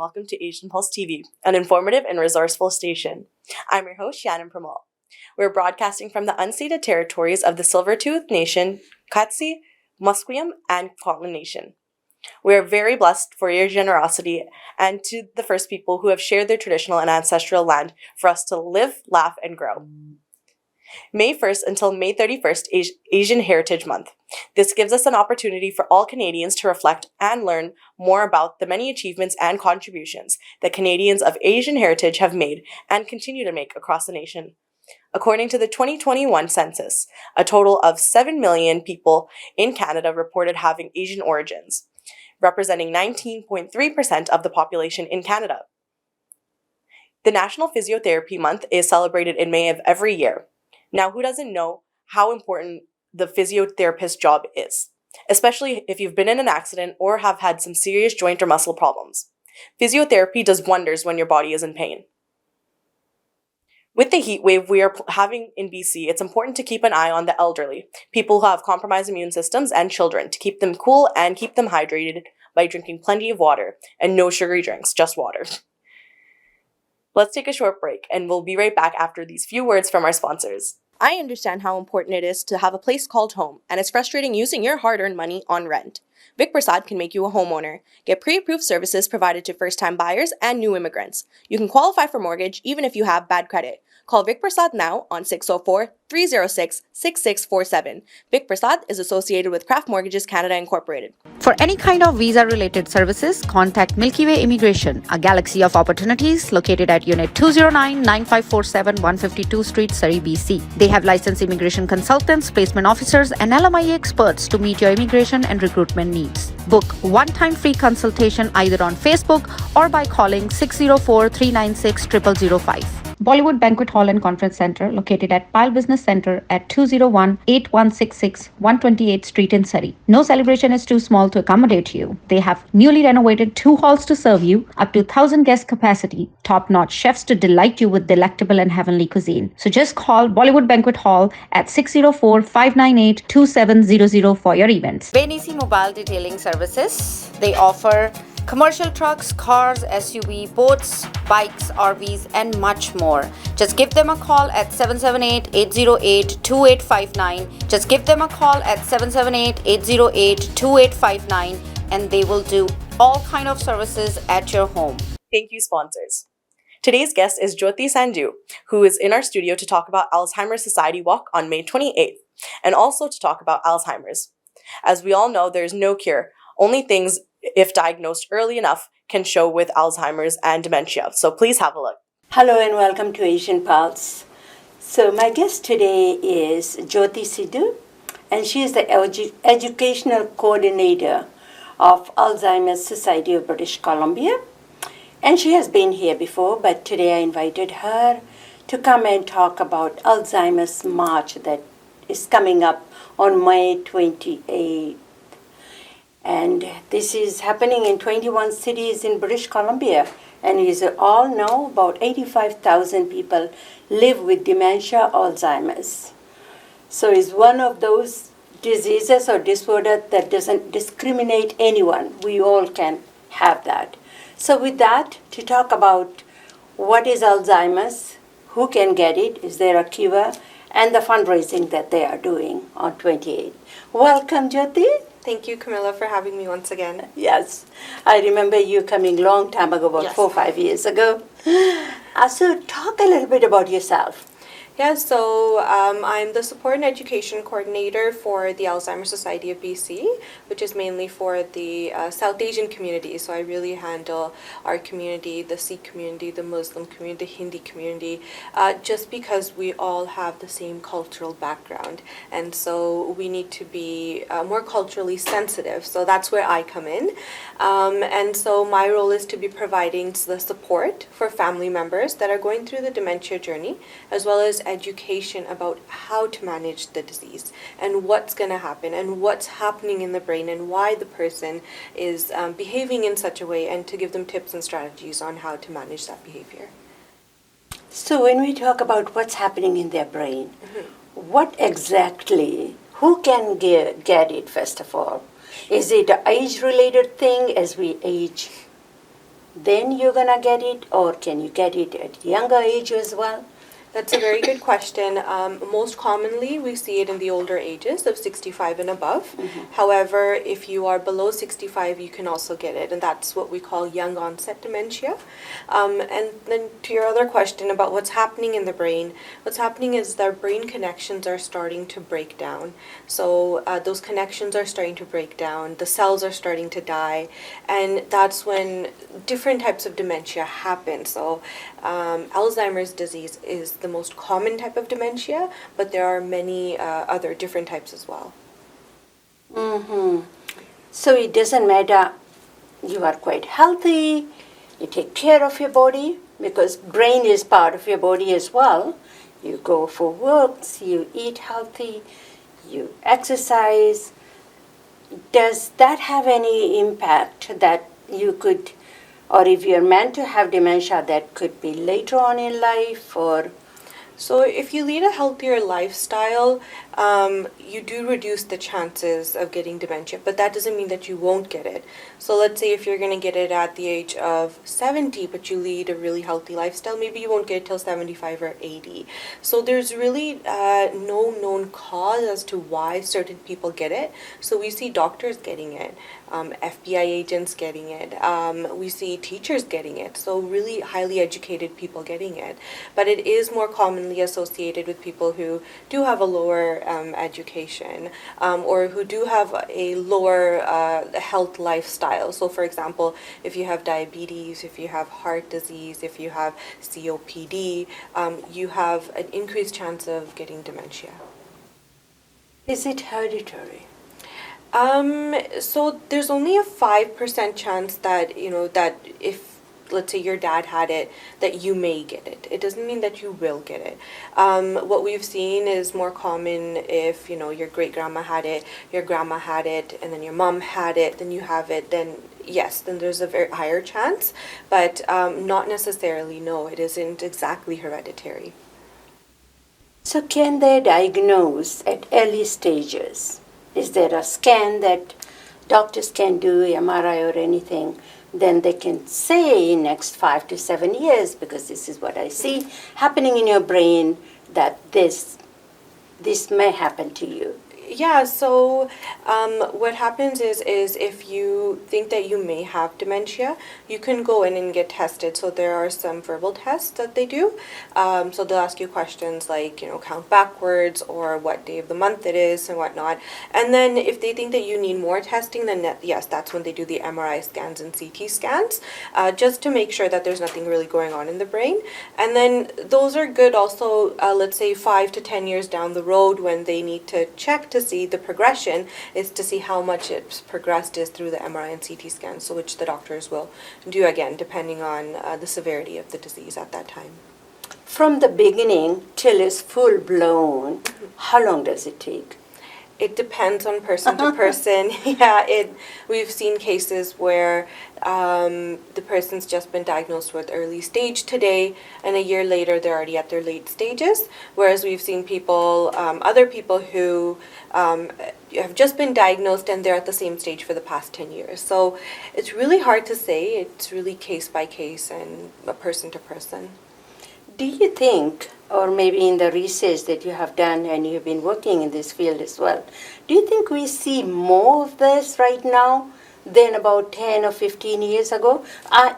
welcome to Asian Pulse TV, an informative and resourceful station. I'm your host, Shannon Pramal. We're broadcasting from the unceded territories of the Silvertooth Nation, Katsi, Musqueam, and Kwantlen Nation. We are very blessed for your generosity and to the first people who have shared their traditional and ancestral land for us to live, laugh, and grow. May 1st until May 31st, Asian Heritage Month. This gives us an opportunity for all Canadians to reflect and learn more about the many achievements and contributions that Canadians of Asian heritage have made and continue to make across the nation. According to the 2021 census, a total of 7 million people in Canada reported having Asian origins, representing 19.3% of the population in Canada. The National Physiotherapy Month is celebrated in May of every year. Now, who doesn't know how important the physiotherapist job is, especially if you've been in an accident or have had some serious joint or muscle problems? Physiotherapy does wonders when your body is in pain. With the heat wave we are having in BC, it's important to keep an eye on the elderly, people who have compromised immune systems, and children, to keep them cool and keep them hydrated by drinking plenty of water and no sugary drinks, just water. Let's take a short break, and we'll be right back after these few words from our sponsors. I understand how important it is to have a place called home, and it's frustrating using your hard-earned money on rent. Vic Prasad can make you a homeowner. Get pre-approved services provided to first-time buyers and new immigrants. You can qualify for mortgage even if you have bad credit. Call Vic Prasad now on 604-306-6647. Vic Prasad is associated with Craft Mortgages Canada Incorporated. For any kind of visa-related services, contact Milky Way Immigration, a galaxy of opportunities located at Unit 209-9547 152 Street, Surrey, BC. They have licensed immigration consultants, placement officers, and LMIA experts to meet your immigration and recruitment needs. Book one-time free consultation either on Facebook or by calling 604-396-0005. Bollywood Banquet Hall and Conference Center, located at Pile Business Center at 201-8166 128th Street in Surrey. No celebration is too small to accommodate you. They have newly renovated 2 halls to serve you, up to 1,000 guest capacity, top-notch chefs to delight you with delectable and heavenly cuisine. So just call Bollywood Banquet Hall at 604-598-2700 for your events. Benisi Mobile Detailing Services. They offer commercial trucks, cars, SUV, boats, bikes, RVs, and much more. Just give them a call at 778-808-2859. Just give them a call at 778-808-2859 and they will do all kind of services at your home. Thank you, sponsors. Today's guest is Jyoti Sandhu, who is in our studio to talk about Alzheimer's Society Walk on May 28th, and also to talk about Alzheimer's. As we all know, there's no cure, only things, if diagnosed early enough, can show with Alzheimer's and dementia. So please have a look. Hello and welcome to Asian Pulse. So my guest today is Jyoti Sandhu, and she is the educational coordinator of Alzheimer's Society of British Columbia. And she has been here before, but today I invited her to come and talk about Alzheimer's March that is coming up on May 28th. And this is happening in 21 cities in British Columbia. And as you all know, about 85,000 people live with dementia, Alzheimer's. So it's one of those diseases or disorder that doesn't discriminate anyone. We all can have that. So with that, to talk about what is Alzheimer's, who can get it, is there a cure, and the fundraising that they are doing on 28th. Welcome, Jyoti. Thank you, Camilla, for having me once again. Yes, I remember you coming long time ago, about 4 or 5 years ago. So talk a little bit about yourself. Yeah, so I'm the Support and Education Coordinator for the Alzheimer's Society of BC, which is mainly for the South Asian community. So I really handle our community, the Sikh community, the Muslim community, the Hindi community, just because we all have the same cultural background. And so we need to be more culturally sensitive. So that's where I come in. And so my role is to be providing the support for family members that are going through the dementia journey, as well as education about how to manage the disease and what's going to happen and what's happening in the brain and why the person is behaving in such a way, and to give them tips and strategies on how to manage that behavior. So when we talk about what's happening in their brain, what exactly, who can get it first of all? Is it an age-related thing as we age? then you're gonna get it, or can you get it at younger age as well? That's a very good question. Most commonly, we see it in the older ages of 65 and above. However, if you are below 65, you can also get it, and that's what we call young onset dementia. And then to your other question about what's happening in the brain, what's happening is their brain connections are starting to break down. So those connections are starting to break down, the cells are starting to die, and that's when different types of dementia happen. So Alzheimer's disease is the most common type of dementia, but there are many other different types as well. So it doesn't matter, you are quite healthy, you take care of your body, because brain is part of your body as well. You go for walks, you eat healthy, you exercise. Does that have any impact that you could, or if you're meant to have dementia, that could be later on in life, or? So if you lead a healthier lifestyle, you do reduce the chances of getting dementia, but that doesn't mean that you won't get it. So let's say if you're going to get it at the age of 70, but you lead a really healthy lifestyle, maybe you won't get it till 75 or 80. So there's really no known cause as to why certain people get it. So we see doctors getting it, FBI agents getting it, we see teachers getting it, so really highly educated people getting it. But it is more commonly associated with people who do have a lower education, or who do have a lower health lifestyle. So for example, if you have diabetes, if you have heart disease, if you have COPD, you have an increased chance of getting dementia. Is it hereditary? So there's only a 5% chance that, that if, let's say your dad had it, that you may get it. It doesn't mean that you will get it. What we've seen is more common if, your great-grandma had it, your grandma had it, and then your mom had it, then you have it, then yes, then there's a very higher chance, but not necessarily, no, it isn't exactly hereditary. So can they diagnose at early stages? Is there a scan that doctors can do, MRI or anything? Then they can say in next 5 to 7 years, because this is what I see happening in your brain, that this may happen to you. Yeah, so what happens is if you think that you may have dementia, you can go in and get tested. So there are some verbal tests that they do. So they'll ask you questions like, count backwards or what day of the month it is and whatnot. And then if they think that you need more testing, then yes, that's when they do the MRI scans and CT scans, just to make sure that there's nothing really going on in the brain. And then those are good also, let's say 5 to 10 years down the road when they need to check to see the progression, is to see how much it's progressed is through the MRI and CT scans, so which the doctors will do again depending on the severity of the disease at that time. From the beginning till it's full blown, how long does it take? It depends on person to person. Yeah, we've seen cases where the person's just been diagnosed with early stage today, and a year later they're already at their late stages. Whereas we've seen people, other people who have just been diagnosed and they're at the same stage for the past 10 years. So it's really hard to say. It's really case by case and a person to person. Do you think, or maybe in the research that you have done and you've been working in this field as well, do you think we see more of this right now than about 10 or 15 years ago?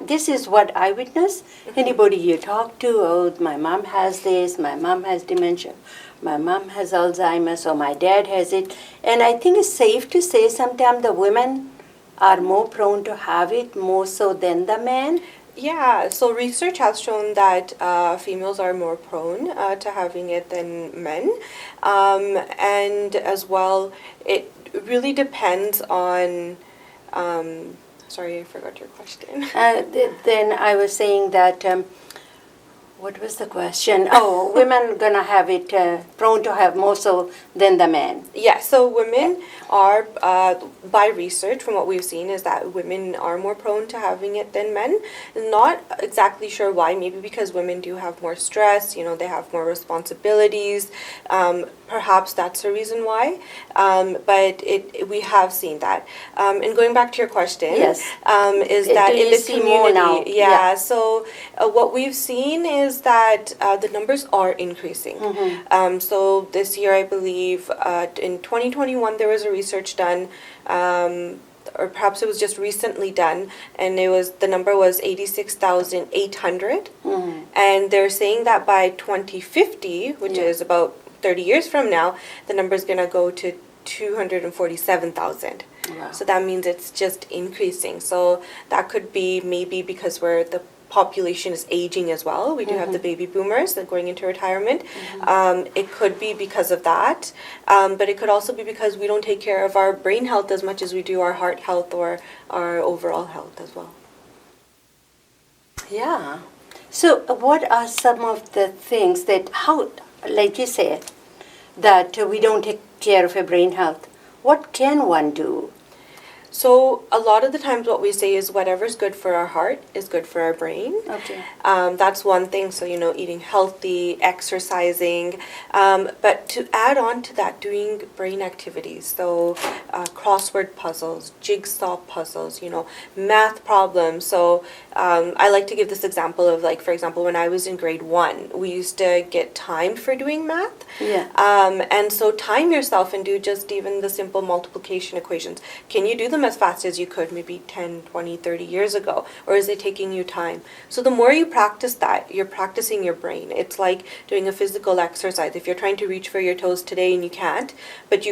This is what I witness. Anybody you talk to, oh, my mom has this, my mom has dementia, my mom has Alzheimer's, or my dad has it. And I think it's safe to say sometimes the women are more prone to have it, more so than the men. Yeah, so research has shown that females are more prone to having it than men. And as well, it really depends on, sorry, I forgot your question. Then I was saying that What was the question? Oh, women gonna have it prone to have more so than the men. Yeah, so women are, by research, from what we've seen, is that women are more prone to having it than men. Not exactly sure why. Maybe because women do have more stress. You know, they have more responsibilities. Perhaps that's the reason why. But we have seen that. And going back to your question, Yes. Is Do that in you the see more now? community? Yeah. So what we've seen is that the numbers are increasing. So this year, I believe, in 2021, there was a research done, or perhaps it was just recently done, and the number was 86,800, and they're saying that by 2050, which is about 30 years from now, the number is going to go to 247,000. Wow. So that means it's just increasing. So that could be maybe because the population is aging as well. We do have the baby boomers that are going into retirement. It could be because of that, but it could also be because we don't take care of our brain health as much as we do our heart health or our overall health as well. Yeah. So what are some of the things that, how, like you said, that we don't take care of our brain health? What can one do? So a lot of the times what we say is whatever's good for our heart is good for our brain. Okay. That's one thing. So, eating healthy, exercising, but to add on to that, doing brain activities. So crossword puzzles, jigsaw puzzles, math problems. So I like to give this example of, like, for example, when I was in grade 1, we used to get timed for doing math. Yeah. And so time yourself and do just even the simple multiplication equations. Can you do them as fast as you could maybe 10, 20, 30 years ago? Or is it taking you time? So the more you practice that, you're practicing your brain. It's like doing a physical exercise. If you're trying to reach for your toes today and you can't, but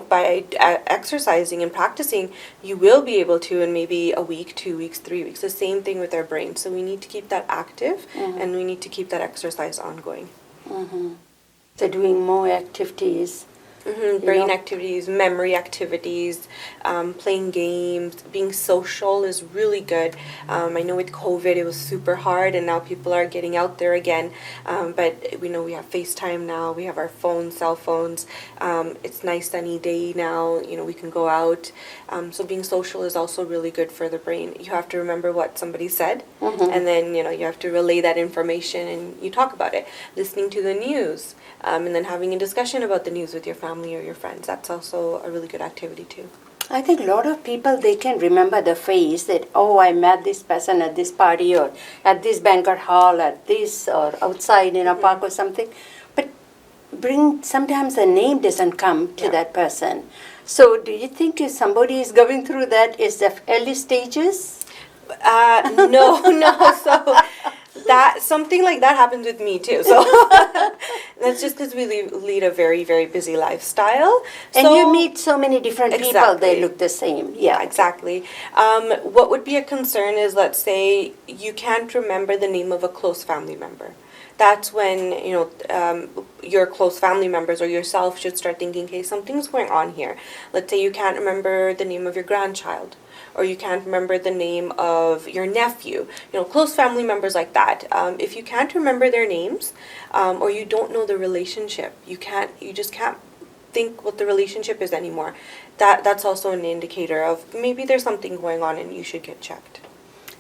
by exercising and practicing, you will be able to in maybe a week, 2 weeks, 3 weeks. The same thing with our brain. So we need to keep that active and we need to keep that exercise ongoing. So doing more activities. Brain activities, memory activities, playing games, being social is really good. I know with COVID it was super hard and now people are getting out there again. But we know we have FaceTime now, we have our phones, cell phones. It's nice sunny day now, we can go out. So being social is also really good for the brain. You have to remember what somebody said and then, you have to relay that information and you talk about it. Listening to the news and then having a discussion about the news with your family or your friends. That's also a really good activity too. I think a lot of people, they can remember the face that, oh, I met this person at this party or at this banquet hall, at this or outside in a park or something. But sometimes the name doesn't come to that person. So do you think if somebody is going through that, is the early stages? No. So that something like that happens with me too. So that's just because we lead a very, very busy lifestyle. And so, you meet so many different people, Exactly. they look the same. Yeah, exactly. What would be a concern is, let's say you can't remember the name of a close family member. That's when, your close family members or yourself should start thinking, okay, something's going on here. Let's say you can't remember the name of your grandchild, or you can't remember the name of your nephew, close family members like that. If you can't remember their names, or you don't know the relationship, you just can't think what the relationship is anymore. That's also an indicator of maybe there's something going on and you should get checked.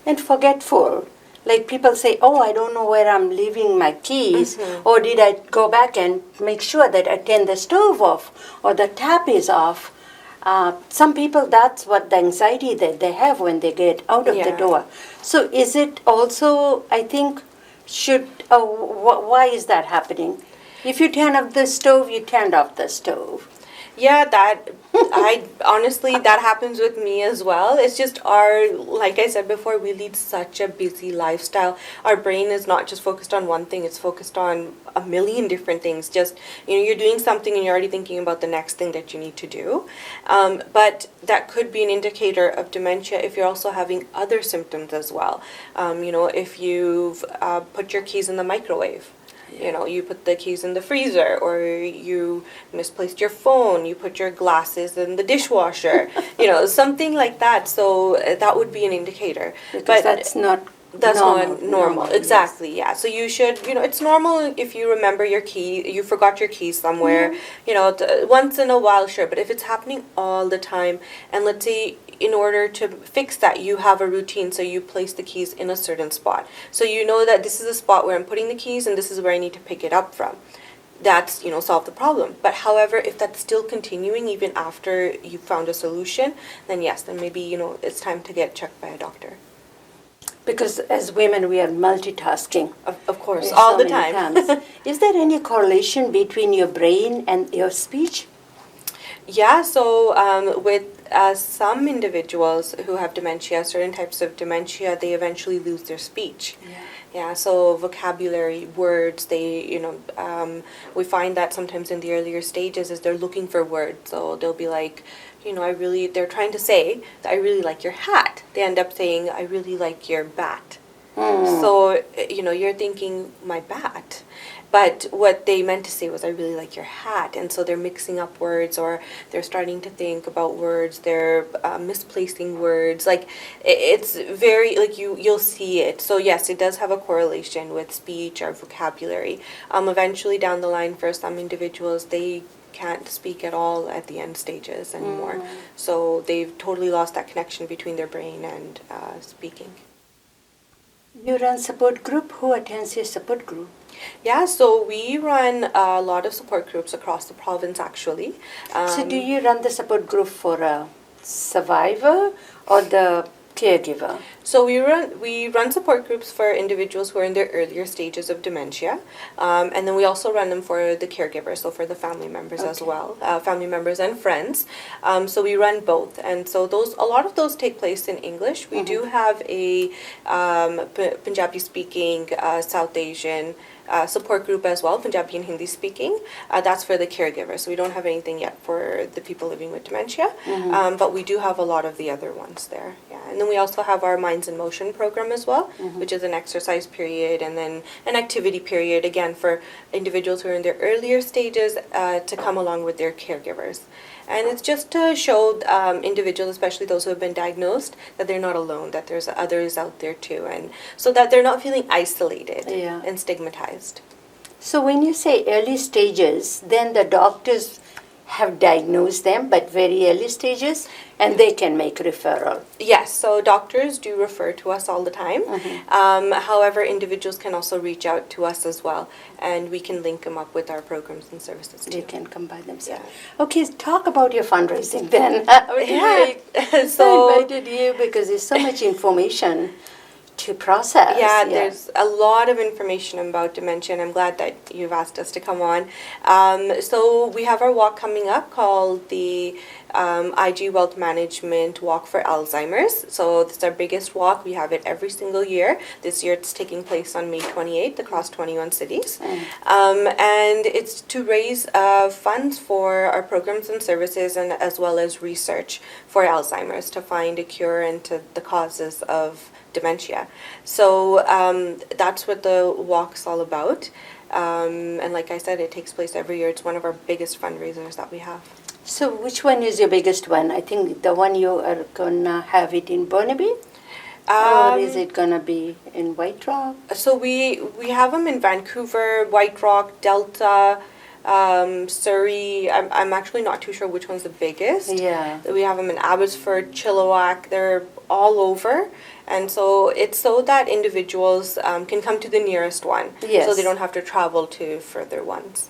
and forgetful. Like people say, oh, I don't know where I'm leaving my keys, or did I go back and make sure that I turn the stove off or the tap is off. Some people, that's what the anxiety that they have when they get out of the door. So is it also, I think, why is that happening? If you turn off the stove, you turned off the stove. Yeah, that happens with me as well. It's just like I said before, we lead such a busy lifestyle. Our brain is not just focused on one thing, it's focused on a million different things. Just, you're doing something and you're already thinking about the next thing that you need to do. But that could be an indicator of dementia if you're also having other symptoms as well. If you've put your keys in the microwave. You put the keys in the freezer, or you misplaced your phone, you put your glasses in the dishwasher, something like that. So that would be an indicator. Because that's not That's not normal. yes. Exactly. Yeah. So you should, it's normal if you remember your key, you forgot your keys somewhere, once in a while, sure. But if it's happening all the time, and let's say in order to fix that, you have a routine, so you place the keys in a certain spot. So you know that this is a spot where I'm putting the keys and this is where I need to pick it up from. That's, solve the problem. But however, if that's still continuing even after you found a solution, then yes, then maybe, it's time to get checked by a doctor. Because as women, we are multitasking. Of course, all so the many time. times. Is there any correlation between your brain and your speech? Yeah, so with some individuals who have dementia, certain types of dementia, they eventually lose their speech. Yeah, so vocabulary, words, we find that sometimes in the earlier stages is they're looking for words. So they'll be like, they're trying to say that I really like your hat. They end up saying, I really like your bat. So, you're thinking, my bat. But what they meant to say was, I really like your hat. And so they're mixing up words, or they're starting to think about words. They're misplacing words. Like, it's very, like, you'll see it. So, yes, it does have a correlation with speech or vocabulary. Eventually, down the line, for some individuals, they can't speak at all at the end stages anymore. So they've totally lost that connection between their brain and speaking. You run support group. Who attends your support group? Yeah, so we run a lot of support groups across the province, actually. So do you run the support group for a survivor or the caregiver? So we run support groups for individuals who are in their earlier stages of dementia, and then we also run them for the caregivers, so for the family members as well, family members and friends. So we run both, and so a lot of those take place in English. We do have a Punjabi-speaking South Asian support group as well, Punjabi and Hindi speaking. That's for the caregivers. So we don't have anything yet for the people living with dementia, but we do have a lot of the other ones there. Yeah, and then we also have our Minds in Motion program as well, which is an exercise period and then an activity period, again, for individuals who are in their earlier stages to come along with their caregivers. And it's just to show individuals, especially those who have been diagnosed, that they're not alone, that there's others out there too, and so that they're not feeling isolated and stigmatized. So when you say early stages, then the doctors have diagnosed them, but very early stages, and they can make referral. Yes, so doctors do refer to us all the time. However, individuals can also reach out to us as well, and we can link them up with our programs and services too. They can come by themselves. Okay, talk about your fundraising then. So I invited you because there's so much information to process. Yeah, there's a lot of information about dementia, and I'm glad that you've asked us to come on. So we have our walk coming up called the IG Wealth Management Walk for Alzheimer's. So it's our biggest walk. We have it every single year. This year it's taking place on May 28th across 21 cities. And it's to raise funds for our programs and services, and as well as research for Alzheimer's to find a cure and to the causes of dementia. So that's what the walk's all about. And like I said, it takes place every year. It's one of our biggest fundraisers that we have. So which one is your biggest one? I think the one you are going to have it in Burnaby? Or is it going to be in White Rock? So we have them in Vancouver, White Rock, Delta, Surrey. I'm actually not too sure which one's the biggest. Yeah. We have them in Abbotsford, Chilliwack. They're all over. And so it's so that individuals can come to the nearest one. Yes. So they don't have to travel to further ones.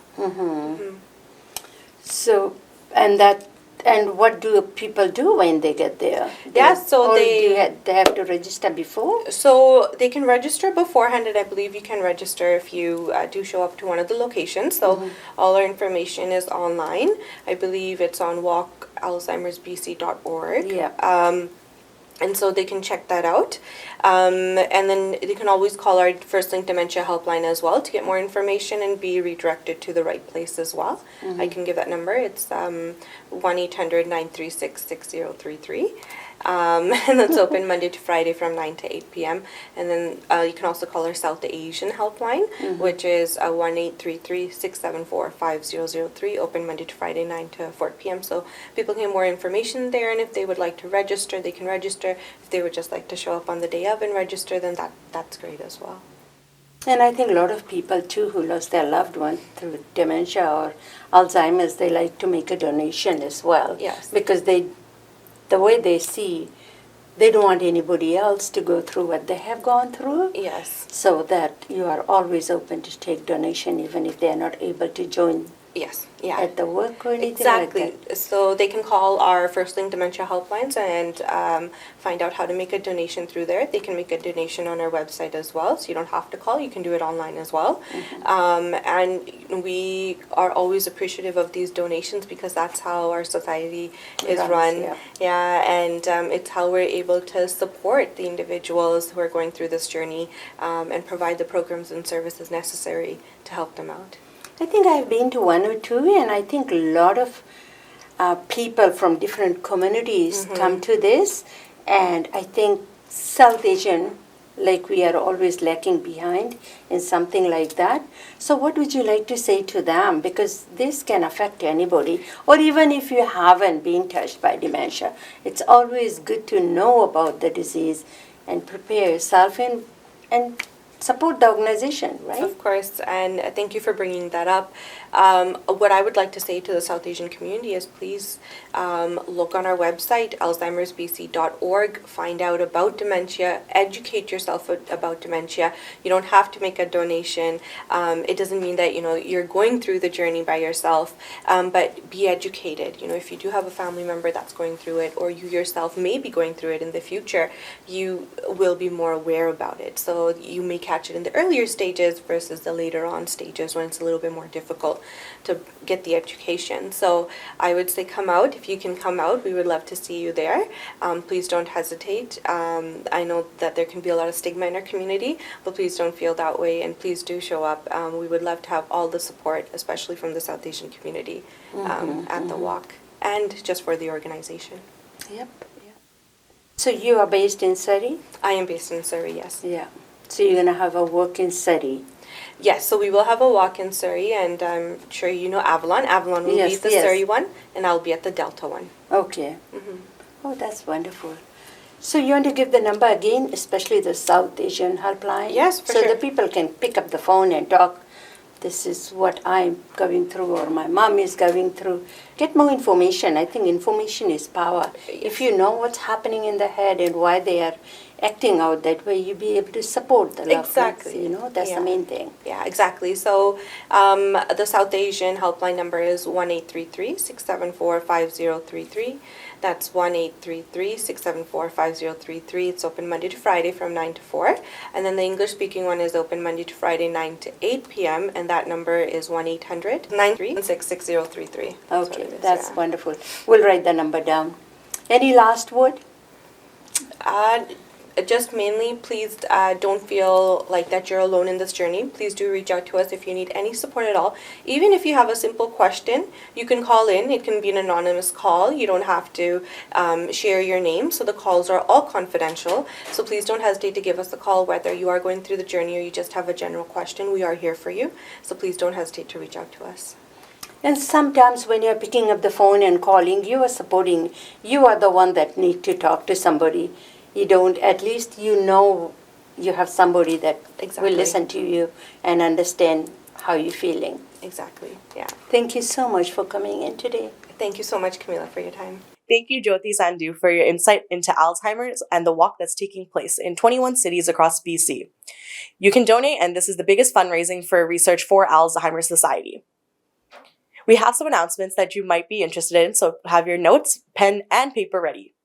So, and what do people do when they get there? They have to register before? So they can register beforehand, and I believe you can register if you do show up to one of the locations. So all our information is online. I believe it's on walkalzheimersbc.org. Yeah. And so they can check that out. And then they can always call our First Link Dementia helpline as well to get more information and be redirected to the right place as well. I can give that number. It's 1-800-936-6033. And that's open Monday to Friday from 9 to 8 p.m. And then you can also call our South Asian helpline, which is 1-833-674-5003, open Monday to Friday, 9 to 4 p.m. So people can get more information there, and if they would like to register, they can register. If they would just like to show up on the day of and register, then that's great as well. And I think a lot of people too who lost their loved one through dementia or Alzheimer's, they like to make a donation as well. Yes. Because the way they see, they don't want anybody else to go through what they have gone through. Yes. So that you are always open to take donation even if they are not able to join Yes. Yeah. at the work or anything Exactly. like that. So they can call our First Link Dementia helplines and find out how to make a donation through there. They can make a donation on our website as well, so you don't have to call. You can do it online as well. And we are always appreciative of these donations because that's how our society is run. And it's how we're able to support the individuals who are going through this journey and provide the programs and services necessary to help them out. I think I've been to one or two, and I think a lot of people from different communities come to this, and I think South Asian, like we are always lacking behind in something like that. So what would you like to say to them? Because this can affect anybody, or even if you haven't been touched by dementia, it's always good to know about the disease and prepare yourself and support the organization, right? Of course, and thank you for bringing that up. What I would like to say to the South Asian community is please look on our website, alzheimersbc.org, find out about dementia, educate yourself about dementia. You don't have to make a donation. It doesn't mean that you're going through the journey by yourself, but be educated. If you do have a family member that's going through it, or you yourself may be going through it in the future, you will be more aware about it. So you may catch it in the earlier stages versus the later on stages when it's a little bit more difficult to get the education. So I would say come out. If you can come out, we would love to see you there. Please don't hesitate. I know that there can be a lot of stigma in our community, but please don't feel that way, and please do show up. We would love to have all the support, especially from the South Asian community at the walk and just for the organization. Yep. So you are based in Surrey? I am based in Surrey, yes. Yeah. So you're going to have a walk in Surrey? Yes, so we will have a walk in Surrey, and I'm sure you know Avalon. Avalon will be the Surrey one, and I'll be at the Delta one. Okay. Oh, that's wonderful. So you want to give the number again, especially the South Asian helpline? Yes, for sure. So the people can pick up the phone and talk, this is what I'm going through or my mom is going through. Get more information. I think information is power. Yes. If you know what's happening in the head and why they are acting out that way, you'll be able to support the loved Exactly. ones, that's the main thing. Yeah, exactly. So the South Asian helpline number is 1-833-674-5033. That's 1-833-674-5033. It's open Monday to Friday from 9 to 4. And then the English-speaking one is open Monday to Friday, 9 to 8 p.m. And that number is 1-800-936-6033. Okay, that's wonderful. We'll write the number down. Any last word? Just mainly, please don't feel like that you're alone in this journey. Please do reach out to us if you need any support at all. Even if you have a simple question, you can call in. It can be an anonymous call. You don't have to share your name. So the calls are all confidential. So please don't hesitate to give us a call, whether you are going through the journey or you just have a general question. We are here for you. So please don't hesitate to reach out to us. And sometimes when you're picking up the phone and calling, you are supporting, you are the one that need to talk to somebody. You don't, at least you know you have somebody that will listen to you and understand how you're feeling. Exactly, yeah. Thank you so much for coming in today. Thank you so much, Camila, for your time. Thank you, Jyoti Sandhu, for your insight into Alzheimer's and the walk that's taking place in 21 cities across BC. You can donate, and this is the biggest fundraising for research for Alzheimer's Society. We have some announcements that you might be interested in, so have your notes, pen, and paper ready.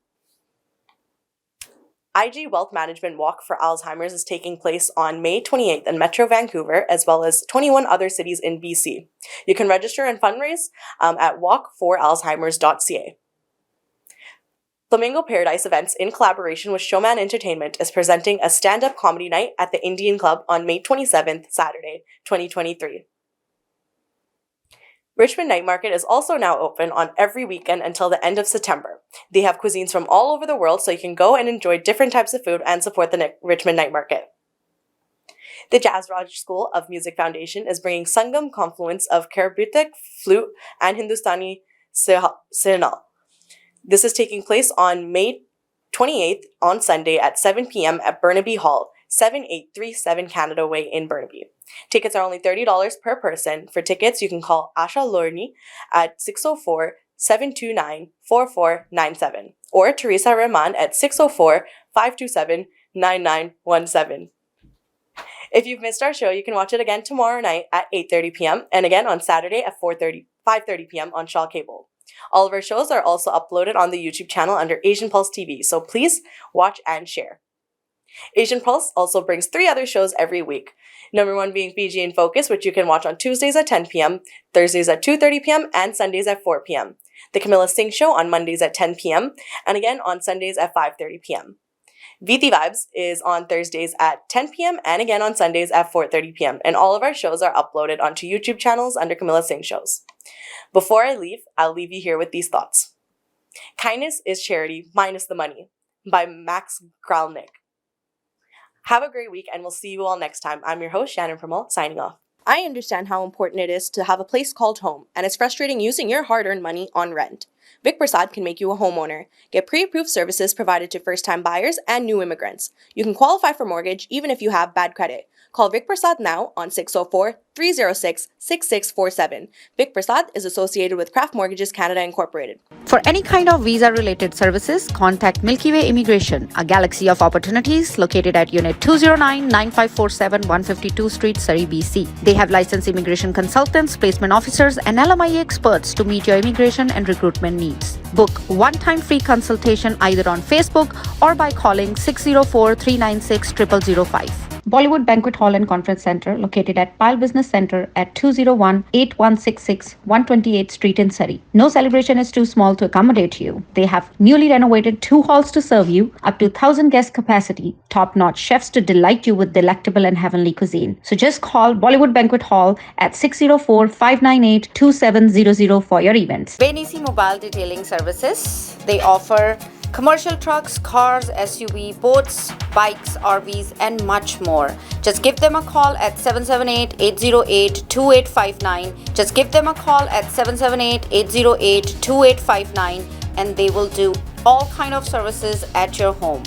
IG Wealth Management Walk for Alzheimer's is taking place on May 28th in Metro Vancouver, as well as 21 other cities in BC. You can register and fundraise at walkforalzheimers.ca. Flamingo Paradise Events, in collaboration with Showman Entertainment, is presenting a stand-up comedy night at the Indian Club on May 27th, Saturday, 2023. Richmond Night Market is also now open on every weekend until the end of September. They have cuisines from all over the world, so you can go and enjoy different types of food and support the Richmond Night Market. The Jazz Raj School of Music Foundation is bringing Sangam confluence of Karabutik, flute, and Hindustani Sinal. This is taking place on May 28th on Sunday at 7 p.m. at Burnaby Hall, 7837 Canada Way in Burnaby. Tickets are only $30 per person. For tickets, you can call Asha Lorni at 604-729-4497 or Teresa Rahman at 604-527-9917. If you've missed our show, you can watch it again tomorrow night at 8:30 p.m. and again on Saturday at 5:30 p.m. on Shaw Cable. All of our shows are also uploaded on the YouTube channel under Asian Pulse TV, so please watch and share. Asian Pulse also brings 3 other shows every week. Number 1 being Fiji in Focus, which you can watch on Tuesdays at 10 p.m., Thursdays at 2:30 p.m., and Sundays at 4 p.m. The Camilla Singh Show on Mondays at 10 p.m., and again on Sundays at 5:30 p.m. VT Vibes is on Thursdays at 10 p.m. and again on Sundays at 4:30 p.m. And all of our shows are uploaded onto YouTube channels under Camilla Singh Shows. Before I leave, I'll leave you here with these thoughts. Kindness is charity minus the money by Max Gralnick. Have a great week and we'll see you all next time. I'm your host, Shannon Pramal, signing off. I understand how important it is to have a place called home, and it's frustrating using your hard-earned money on rent. Vic Prasad can make you a homeowner. Get pre-approved services provided to first-time buyers and new immigrants. You can qualify for mortgage even if you have bad credit. Call Vic Prasad now on 604-306-6647. Vic Prasad is associated with Craft Mortgages Canada Incorporated. For any kind of visa-related services, contact Milky Way Immigration, a galaxy of opportunities located at Unit 209-9547 152 Street, Surrey, BC. They have licensed immigration consultants, placement officers, and LMIA experts to meet your immigration and recruitment needs. Book one-time free consultation either on Facebook or by calling 604-396-0005. Bollywood Banquet Hall and Conference Center, located at Pile Business Center at 201-8166 128th Street in Surrey. No celebration is too small to accommodate you. They have newly renovated 2 halls to serve you, up to 1,000 guest capacity, top-notch chefs to delight you with delectable and heavenly cuisine. So just call Bollywood Banquet Hall at 604-598-2700 for your events. Benisi Mobile Detailing Services. They offer commercial trucks, cars, SUV, boats, bikes, RVs, and much more. Just give them a call at 778-808-2859. Just give them a call at 778-808-2859 and they will do all kind of services at your home.